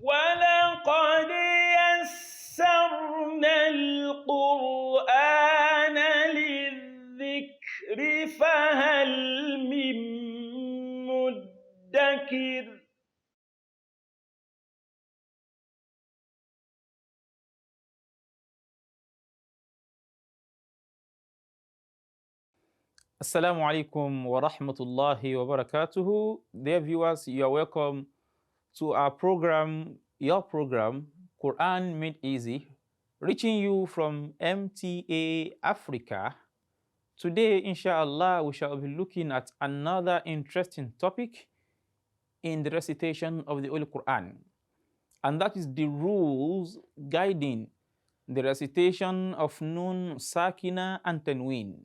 وَلَقَدْ يَسَّرْنَا الْقُرْآنَ لِلذِّكْرِ فَهَلْ مِن مُّدَّكِرٍ. Assalamu alaikum wa rahmatullahi wa barakatuhu. Dear viewers, you are welcome to our program, your program, Quran Made Easy, reaching you from MTA Africa. Today, inshallah, we shall be looking at another interesting topic in the recitation of the Holy Quran, and that is the rules guiding the recitation of Nun, Sākinah, and Tanween.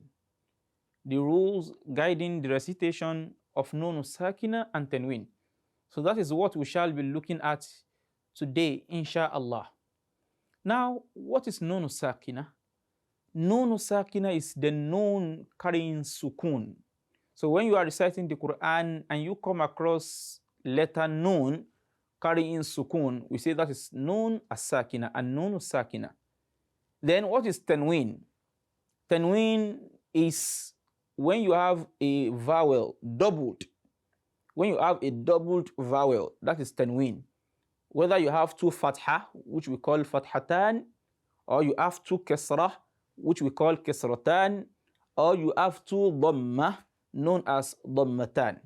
The rules guiding the recitation of Nun, Sākinah, and Tanween. So that is what we shall be looking at today, inshallah. Now, what is Nun, Sākinah? Nun, Sākinah is the Nun carrying sukun. So when you are reciting the Quran and you come across letter Nun carrying sukun, we say that is Nun as-Sākinah and Nun Sākinah. Then what is Tanween? Tanween is when you have a vowel doubled. When you have a doubled vowel, that is Tanween. Whether you have two Fathah, which we call Fathatan, or you have two Kasrah, which we call Kasratan, or you have two Dhammah, known as Dhammatan.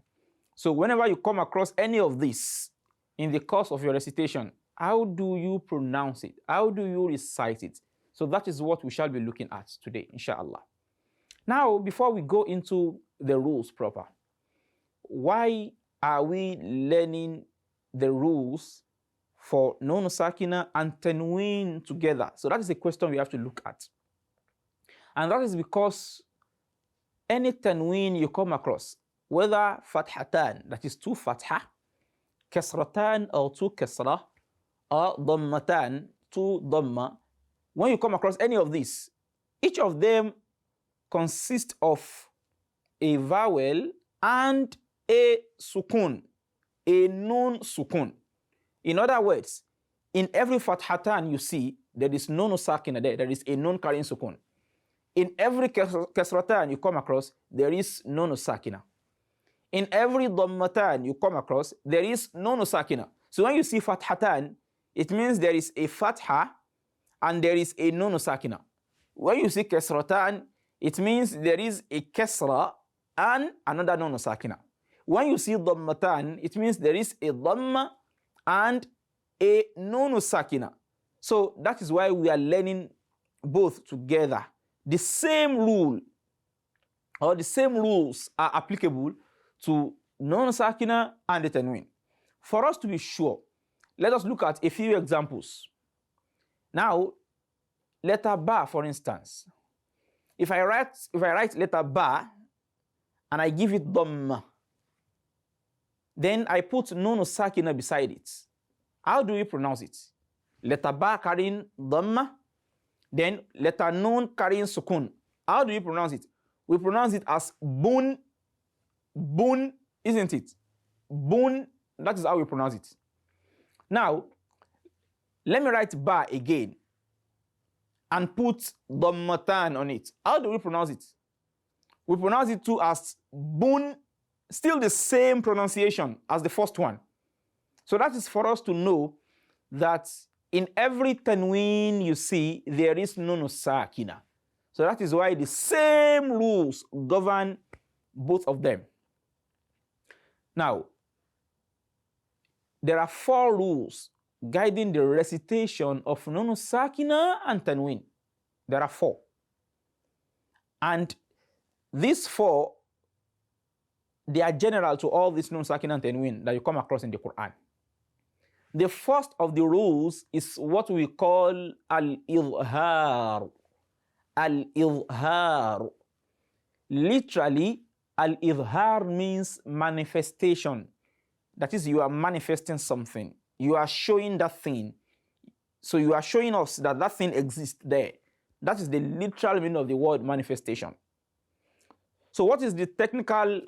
So whenever you come across any of this in the course of your recitation, how do you pronounce it? How do you recite it? So that is what we shall be looking at today, inshallah. Now, before we go into the rules proper, why are we learning the rules for Nun, Sākinah, and Tanween together? So that is a question we have to look at. And that is because any Tanween you come across, whether Fathatan, that is two Fathah, Kasratan or two Kasrah, or Dhammatan, two Dhamma, when you come across any of these, each of them consists of a vowel and a sukun, a Nun sukun. In other words, in every Fathatan you see, there is Nun Sākinah there is a Nun carrying sukun. In every Kasratan you come across, there is Nun Sākinah. In every Dhammatan you come across, there is Nun Sākinah. So when you see Fathatan, it means there is a Fathah and there is a Nun Sākinah. When you see Kasratan, it means there is a Kasra and another Nun Sākinah. When you see Dhammatan, it means there is a Dhamma and a Nun Sākinah. So that is why we are learning both together. The same rule or the same rules are applicable to Nun Sākinah and the Tanween. For us to be sure, let us look at a few examples. Now, letter Ba, for instance. If I write letter Ba and I give it Dhamma, then I put Nun Sākinah beside it. How do we pronounce it? Letter Ba carrying Dhamma, then letter Nun carrying Sukun. How do we pronounce it? We pronounce it as Bun, Bun, isn't it? Bun, that is how we pronounce it. Now, let me write Ba again and put Dhammatan on it. How do we pronounce it? We pronounce it too as Bun, still the same pronunciation as the first one. So that is for us to know that in every Tanween you see, there is Nun Sākinah. So that is why the same rules govern both of them. Now, there are 4 rules guiding the recitation of Nun Sākinah and Tanween. There are 4. And these 4, they are general to all these Nun Sākinah and Tanween that you come across in the Quran. The first of the rules is what we call al-izhar. Al-izhar. Literally, al-izhar means manifestation. That is, you are manifesting something. You are showing that thing. So you are showing us that that thing exists there. That is the literal meaning of the word manifestation. So what is the technical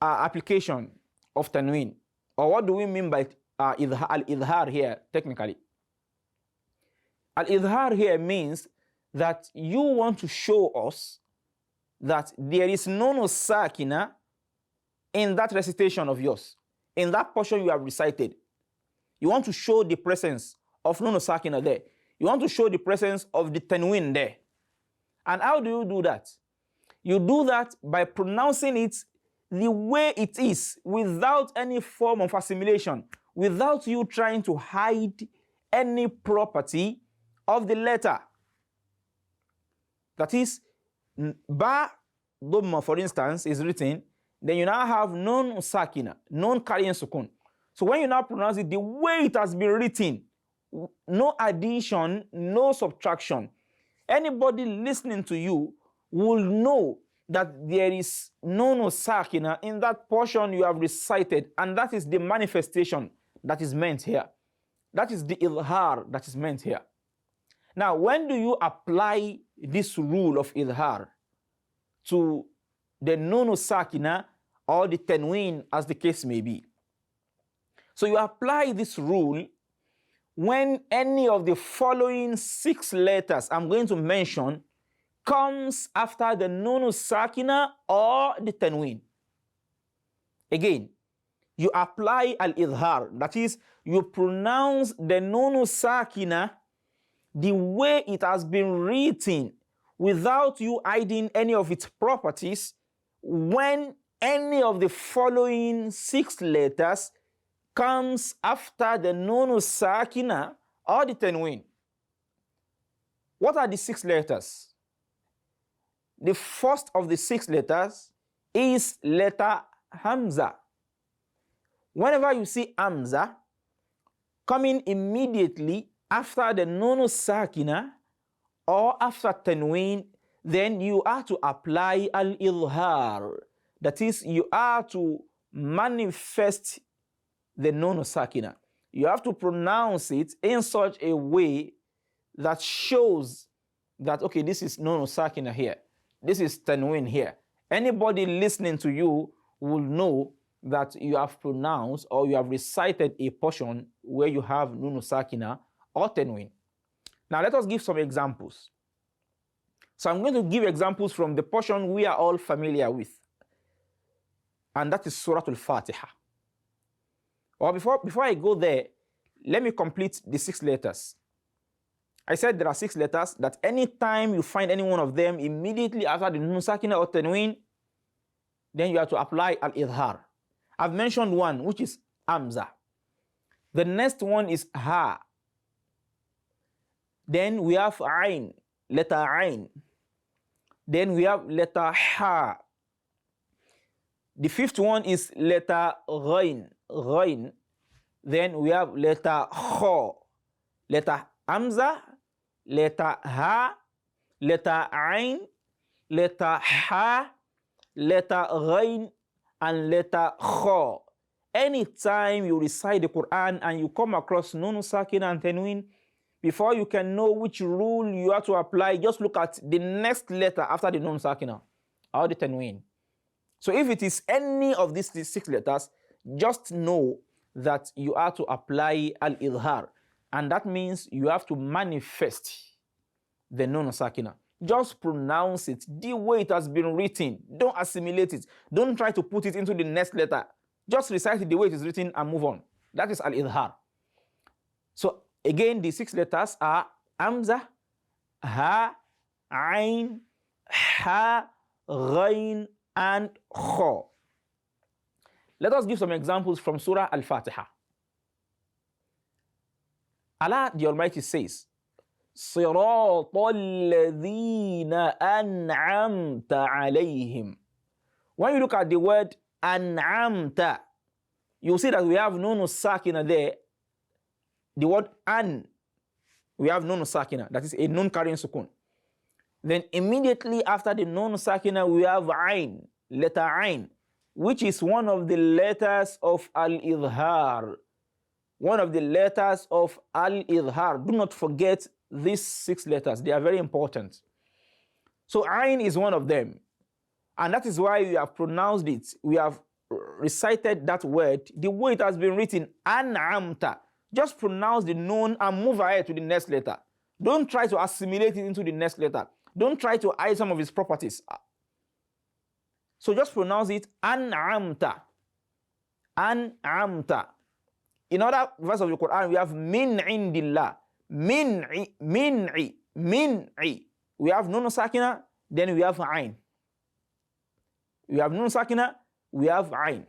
application of Tanween? Or what do we mean by al-idhar here technically. Al-idhar here means that you want to show us that there is no sākinah in that recitation of yours, in that portion you have recited. You want to show the presence of no sākinah there. You want to show the presence of the Tanween there. And how do you do that? You do that by pronouncing it the way it is, without any form of assimilation, without you trying to hide any property of the letter. That is, ba dhamma, for instance, is written, then you now have non sākinah, non carrying sukun. So when you now pronounce it the way it has been written, no addition, no subtraction, anybody listening to you will know that there is no sākinah in that portion you have recited, and that is the manifestation that is meant here. That is the idhar that is meant here. Now, when do you apply this rule of idhar to the no sākinah or the tanween, as the case may be? So you apply this rule when any of the following 6 letters I'm going to mention comes after the nun sākinah or the tanween. Again, you apply al-idhar, that is, you pronounce the nun sākinah the way it has been written, without you hiding any of its properties, when any of the following 6 letters comes after the nun sākinah or the tanween. What are the 6 letters? The first of the 6 letters is letter Hamza. Whenever you see Hamza coming immediately after the nun sākinah or after tanween, then you are to apply al-idhar. That is, you are to manifest the nun sākinah. You have to pronounce it in such a way that shows that, okay, this is nun sākinah here. This is tanween here. Anybody listening to you will know that you have pronounced or you have recited a portion where you have nun sākinah or tanween. Now let us give some examples. So I'm going to give examples from the portion we are all familiar with, and that is Surah Al-Fatiha. Or before I go there, let me complete the 6 letters. I said there are 6 letters that anytime you find any one of them immediately after the nun sākinah or tanween, then you have to apply al-idhar. I've mentioned one, which is Hamza. The next one is Ha. Then we have Ain, letter Ain. Then we have letter Ha. The 5th one is letter Ghain, Ghain. Then we have letter Kha, letter Hamza, letter Ha, letter Ain, letter Ha, letter Ghain, and letter Kha. Anytime you recite the Quran and you come across nun sākinah and tanween, before you can know which rule you have to apply, just look at the next letter after the nun sākinah or the tanween. So if it is any of these 6 letters, just know that you have to apply al-idhar. And that means you have to manifest the nun sākinah. Just pronounce it the way it has been written. Don't assimilate it. Don't try to put it into the next letter. Just recite it the way it is written and move on. That is al-idhar. So again, the 6 letters are Hamza, Ha, Ain, Ha, Ghain, and Kha. Let us give some examples from Surah Al-Fatiha. Allah the Almighty says, صِرَاطَ الَّذِينَ أَنْعَمْتَ عَلَيْهِمْ. When you look at the word أَنْعَمْتَ, you see that we have nun sākinah there. The word an, we have nun sākinah, that is a nun carrying sukun. Then immediately after the nun sākinah, we have ain, letter ain, which is one of the letters of al-idhar. One of the letters of al-idhar. Do not forget these 6 letters. They are very important. So ain is one of them. And that is why we have pronounced it. We have recited that word the way it has been written, an'amta. Just pronounce the noon and move ahead to the next letter. Don't try to assimilate it into the next letter. Don't try to hide some of its properties. So just pronounce it an'amta. An'amta. In other verse of the Quran, we have min indillah. Min'i. We have nun sākinah, then we have ayn. We have nun sākinah, we have ayn.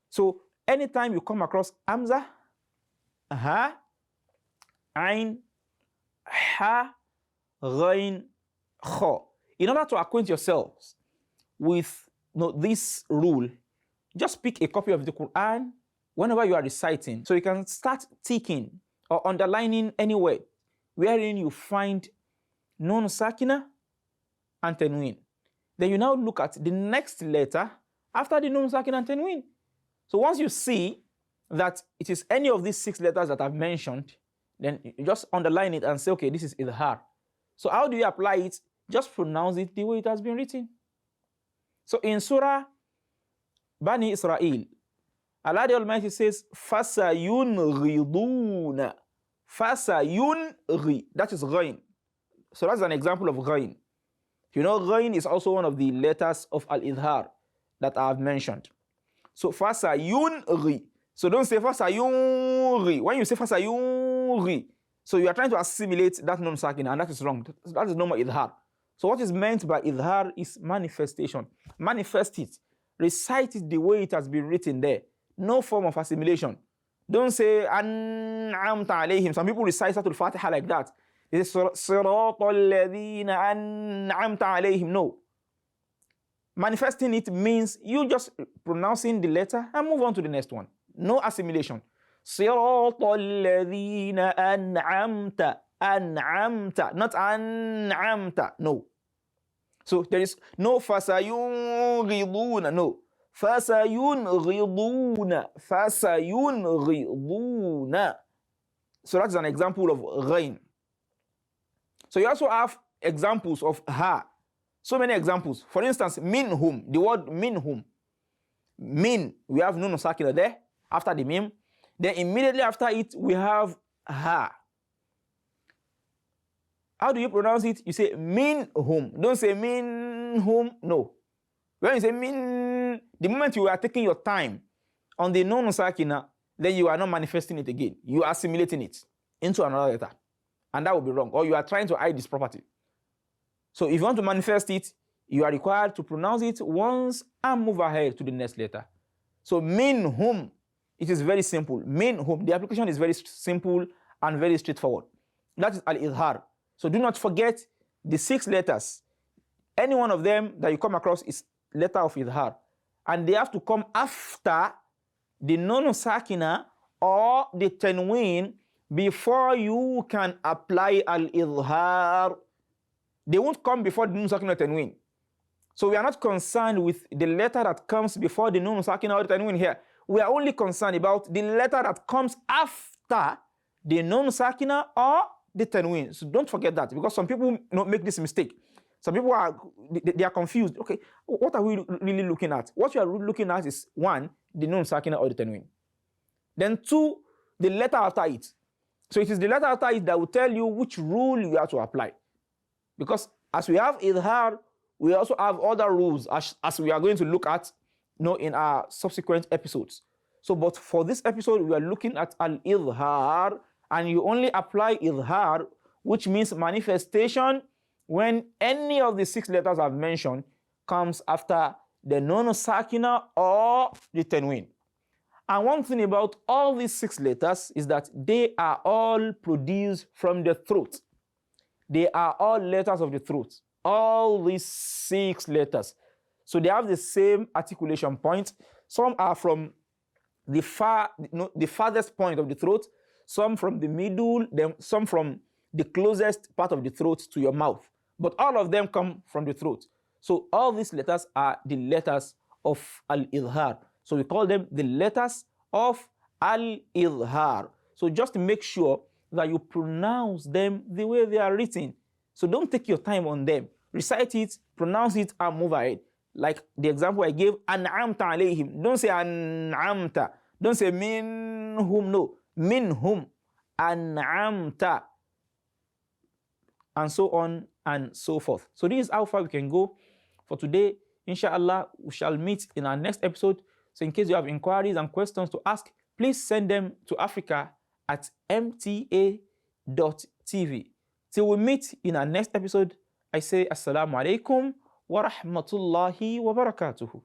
So anytime you come across hamza, ha, ayn, ha, ghain, kha, in order to acquaint yourselves with this rule, just pick a copy of the Quran whenever you are reciting, so you can start ticking or underlining any word wherein you find nun sākinah and tanween. Then you now look at the next letter after the nun sākinah and tanween. So once you see that it is any of these 6 letters that I've mentioned, then you just underline it and say, okay, this is idhar. So how do you apply it? Just pronounce it the way it has been written. So in Surah Bani Israel, Allah the Almighty says, فَسَيُنْغِضُونَ. Fasayunri, that is ghain. So that's an example of ghain. You know, ghain is also one of the letters of al-idhar that I have mentioned. So fasayunri. So don't say fasayunri. When you say fasayunri, so you are trying to assimilate that nun sākinah, and that is wrong. That is normal idhar. So what is meant by idhar is manifestation. Manifest it. Recite it the way it has been written there. No form of assimilation. Don't say an'amta alayhim. Some people recite Suratul Fatiha like that. It is siratal ladhina an'amta alayhim. No. Manifesting it means you just pronouncing the letter and move on to the next one. No assimilation. Siratal ladhina an'amta. An'amta. Not an'amta. No. So there is no fasayunghiduna. No. Fasayunghiduna. Fasayunghiduna. So that's an example of ghain. So you also have examples of ha. So many examples. For instance, minhum. The word minhum. Min. We have nun sākinah there after the mim. Then immediately after it we have ha. How do you pronounce it? You say minhum. Don't say minhum. No. When you say min, the moment you are taking your time on the nun sākinah, then you are not manifesting it again. You are assimilating it into another letter. And that will be wrong. Or you are trying to hide this property. So if you want to manifest it, you are required to pronounce it once and move ahead to the next letter. So minhum, it is very simple. Minhum, the application is very simple and very straightforward. That is al-idhar. So do not forget the 6 letters. Any one of them that you come across is letter of idhar. And they have to come after the nun sākinah or the tanween before you can apply al-idhar. They won't come before the nun sākinah or tanween. So we are not concerned with the letter that comes before the nun sākinah or the tanween here. We are only concerned about the letter that comes after the nun sākinah or the tanween. So don't forget that, because some people make this mistake. Some people are confused. Okay, what are we really looking at? What you are looking at is 1, the nun sākinah or the tanween. Then 2, the letter after it. So it is the letter after it that will tell you which rule you have to apply. Because as we have idhar, we also have other rules as we are going to look at in our subsequent episodes. So, but for this episode, we are looking at al-idhar, and you only apply idhar, which means manifestation, when any of the 6 letters I've mentioned comes after the nun sākinah or the tanween. And one thing about all these 6 letters is that they are all produced from the throat. They are all letters of the throat. All these 6 letters. So they have the same articulation point. Some are from the farthest point of the throat, some from the middle, then some from the closest part of the throat to your mouth. But all of them come from the throat. So all these letters are the letters of al-idhar. So we call them the letters of al-idhar. So just make sure that you pronounce them the way they are written. So don't take your time on them. Recite it, pronounce it, and move ahead. Like the example I gave, an'amta alayhim. Don't say an'amta. Don't say minhum. No, minhum. An'amta. And so on and so forth. So this is how far we can go for today. Inshallah, we shall meet in our next episode. So in case you have inquiries and questions to ask, please send them to africa@mta.tv. Till we meet in our next episode, I say Assalamu alaikum wa rahmatullahi wa barakatuhu.